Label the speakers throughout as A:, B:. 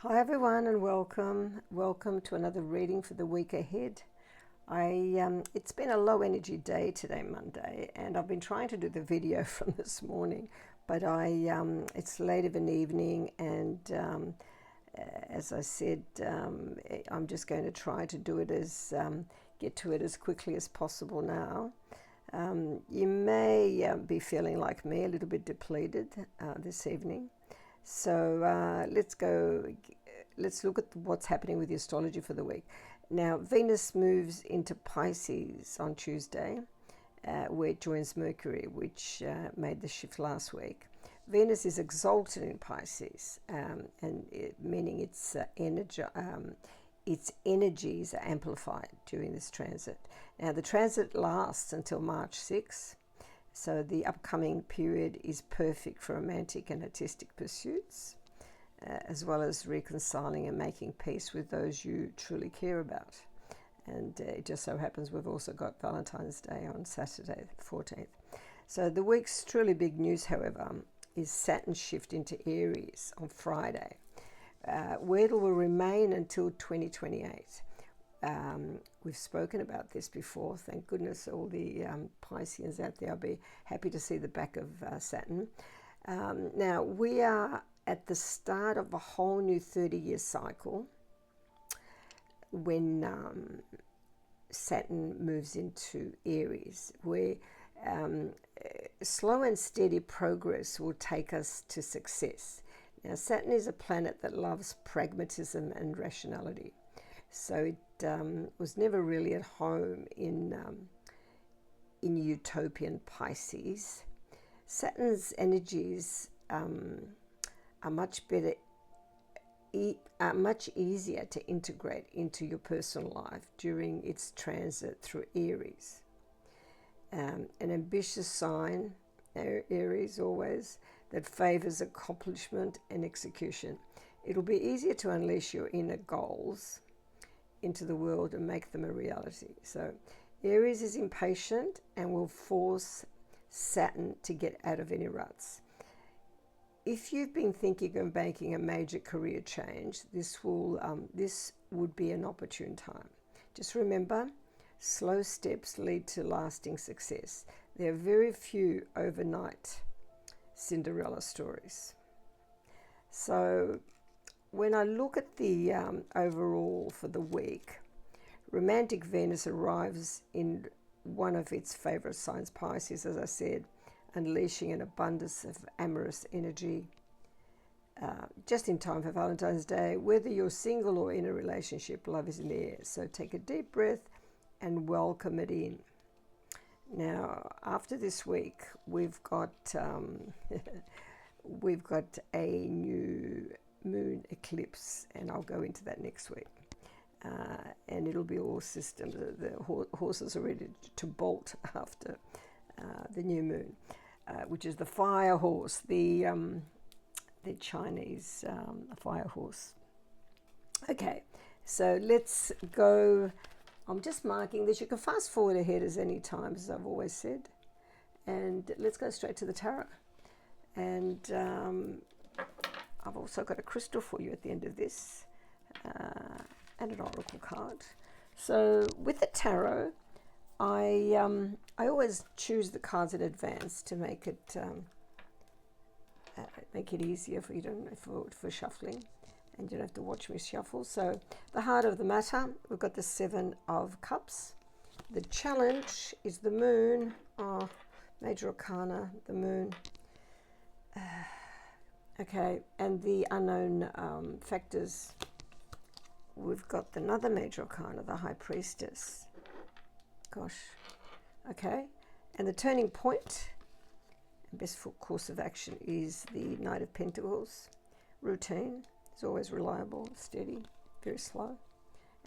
A: Hi everyone and welcome to another reading for the week ahead. It's been a low energy day today, Monday, and I've been trying to do the video from this morning, but it's late of an evening, and as I said, I'm just going to try to do it get to it as quickly as possible now. You may be feeling like me, a little bit depleted this evening. So let's look at what's happening with the astrology for the week. Now, Venus moves into Pisces on Tuesday, where it joins Mercury, which made the shift last week. Venus is exalted in Pisces, meaning its energies are amplified during this transit. Now, the transit lasts until March 6th. So the upcoming period is perfect for romantic and artistic pursuits, as well as reconciling and making peace with those you truly care about. And it just so happens we've also got Valentine's Day on Saturday, the 14th. So the week's truly big news, however, is Saturn's shift into Aries on Friday, where it will remain until 2028. We've spoken about this before. Thank goodness all the Pisceans out there. I'll be happy to see the back of Saturn. Now, we are at the start of a whole new 30-year cycle when Saturn moves into Aries, where slow and steady progress will take us to success. Now, Saturn is a planet that loves pragmatism and rationality. So it was never really at home in utopian Pisces. Saturn's energies are much easier to integrate into your personal life during its transit through Aries. An ambitious sign, Aries always, that favors accomplishment and execution. It'll be easier to unleash your inner goals into the world and make them a reality. So Aries is impatient and will force Saturn to get out of any ruts. If you've been thinking of making a major career change, this would be an opportune time. Just remember, slow steps lead to lasting success. There are very few overnight Cinderella stories. So when I look at the overall for the week, romantic Venus arrives in one of its favorite signs, Pisces, as I said, unleashing an abundance of amorous energy just in time for Valentine's Day. Whether you're single or in a relationship, love is in the air. So take a deep breath and welcome it in. Now, after this week, we've got a new moon eclipse, and I'll go into that next week, and it'll be all systems. The horses are ready to bolt after the new moon, which is the fire horse, the Chinese fire horse. Okay, so let's go. I'm just marking this. You can fast forward ahead as any time, as I've always said, and let's go straight to the tarot. And I've also got a crystal for you at the end of this, and an oracle card. So with the tarot, I always choose the cards in advance to make it easier for you for shuffling, and you don't have to watch me shuffle. So the heart of the matter, we've got the 7 of Cups. The challenge is the moon. Major arcana, the moon. Okay, and the unknown factors, we've got another major arcana, the High Priestess. Gosh, okay, and the turning point, best course of action, is the Knight of Pentacles. Routine is always reliable, steady, very slow,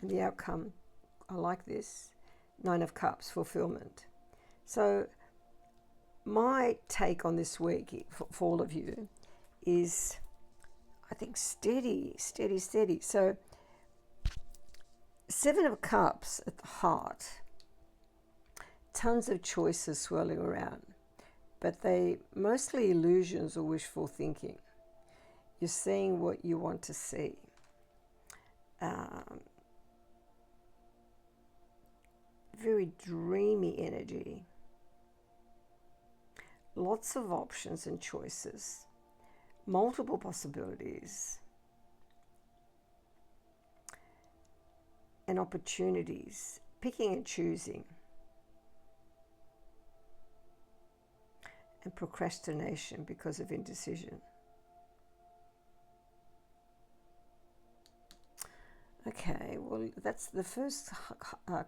A: and the outcome, I like this, 9 of Cups, fulfillment. So my take on this week for all of you is, I think, steady. So 7 of Cups at the heart, tons of choices swirling around, but they mostly illusions or wishful thinking. You're seeing what you want to see. very dreamy energy. Lots of options and choices, multiple possibilities, and opportunities, picking and choosing, and procrastination because of indecision. Okay, well, that's the first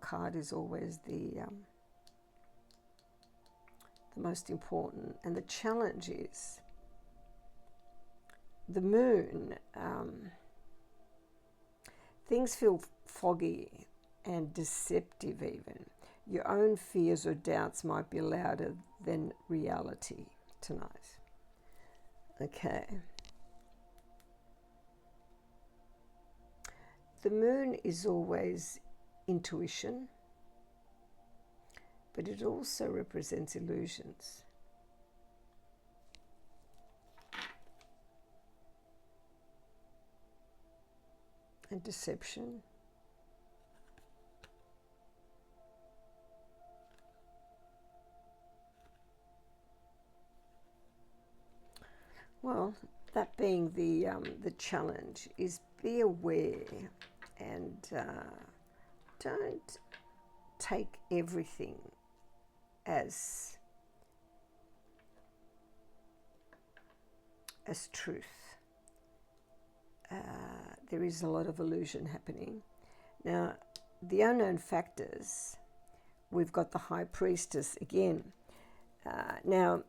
A: card is always the most important, and the challenge is the moon. Things feel foggy and deceptive even. Your own fears or doubts might be louder than reality tonight. Okay. The moon is always intuition, but it also represents illusions. And deception. Well, that being the challenge is be aware and don't take everything as truth. There is a lot of illusion happening. Now, the unknown factors, we've got the High Priestess again. Now,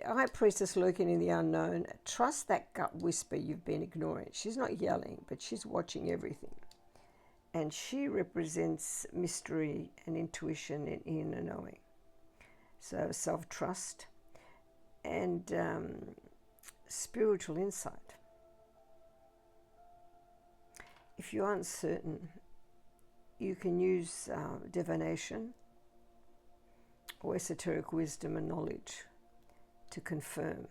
A: High Priestess lurking in the unknown. Trust that gut whisper you've been ignoring. She's not yelling, but she's watching everything. And she represents mystery and intuition and inner knowing. So self-trust and spiritual insight. If you're uncertain, you can use divination or esoteric wisdom and knowledge to confirm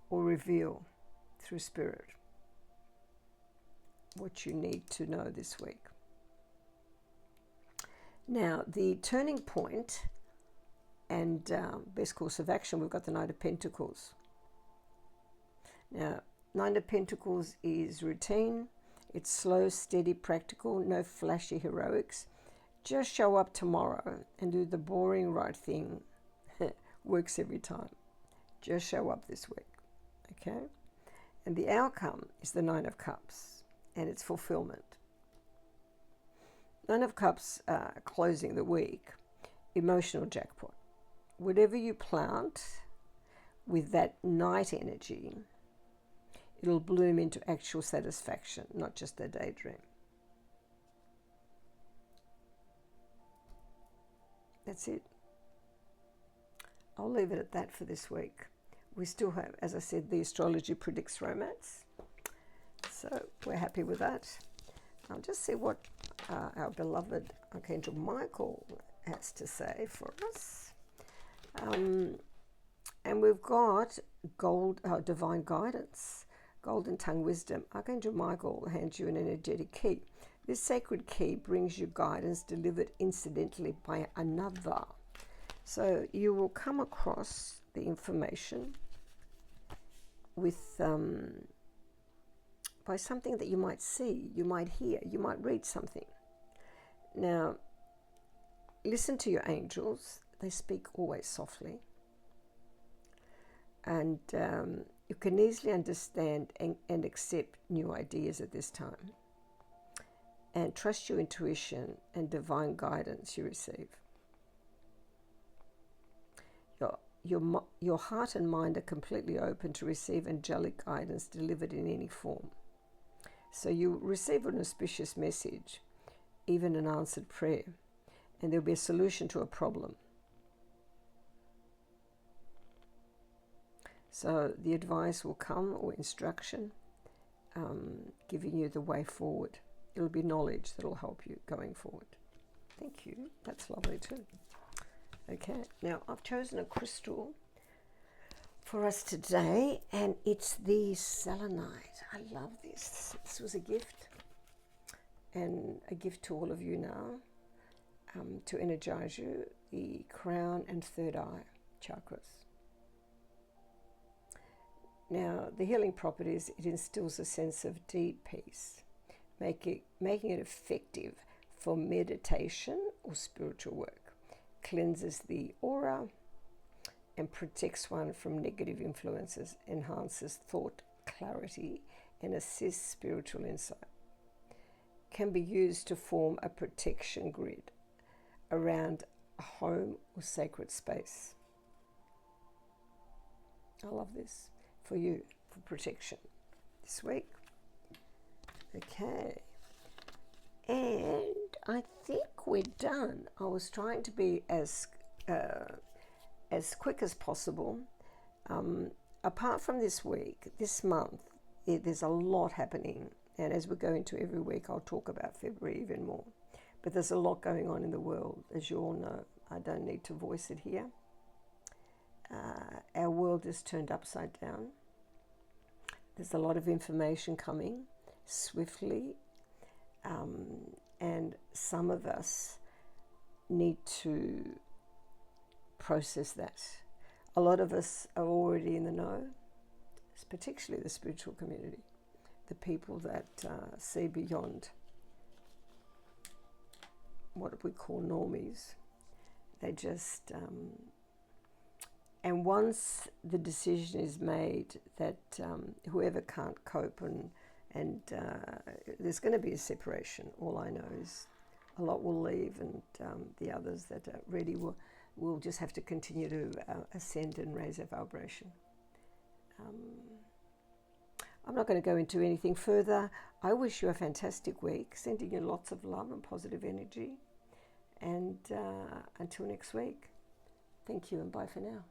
A: or reveal through spirit what you need to know this week. Now, the turning point and best course of action, we've got the Knight of Pentacles. Now, Knight of Pentacles is routine. It's slow, steady, practical, no flashy heroics. Just show up tomorrow and do the boring right thing. Works every time. Just show up this week. Okay? And the outcome is the Nine of Cups and its fulfillment. Nine of Cups closing the week. Emotional jackpot. Whatever you plant with that night energy, it'll bloom into actual satisfaction, not just a daydream. That's it. I'll leave it at that for this week. We still have, as I said, the astrology predicts romance. So we're happy with that. I'll just see what our beloved Archangel Michael has to say for us. And we've got divine guidance, golden tongue wisdom. Archangel Michael hands you an energetic key. This sacred key brings you guidance delivered incidentally by another. So you will come across the information with by something that you might see, you might hear, you might read something. Now, listen to your angels. They speak always softly. And you can easily understand and accept new ideas at this time. And trust your intuition and divine guidance you receive. Your heart and mind are completely open to receive angelic guidance delivered in any form. So you receive an auspicious message, even an answered prayer, and there'll be a solution to a problem. So the advice will come, or instruction, giving you the way forward. It'll be knowledge that will help you going forward. Thank you. That's lovely too. Okay, now I've chosen a crystal for us today, and it's the Selenite. I love this. This was a gift, and a gift to all of you now, to energize you, the crown and third eye chakras. Now, the healing properties, it instills a sense of deep peace, making it effective for meditation or spiritual work, cleanses the aura, and protects one from negative influences, enhances thought clarity, and assists spiritual insight. Can be used to form a protection grid around a home or sacred space. I love this for you, for protection this week. Okay, and I think we're done. I was trying to be as quick as possible. Apart from this week, this month, there's a lot happening, and as we go into every week, I'll talk about February even more. But there's a lot going on in the world, as you all know. I don't need to voice it here. Our world is turned upside down. There's a lot of information coming swiftly, and some of us need to process that. A lot of us are already in the know, particularly the spiritual community, the people that see beyond what we call normies. They just, and once the decision is made that whoever can't cope, and there's going to be a separation. All I know is a lot will leave, and the others that are ready will just have to continue to ascend and raise their vibration. I'm not going to go into anything further. I wish you a fantastic week, sending you lots of love and positive energy. And until next week, thank you and bye for now.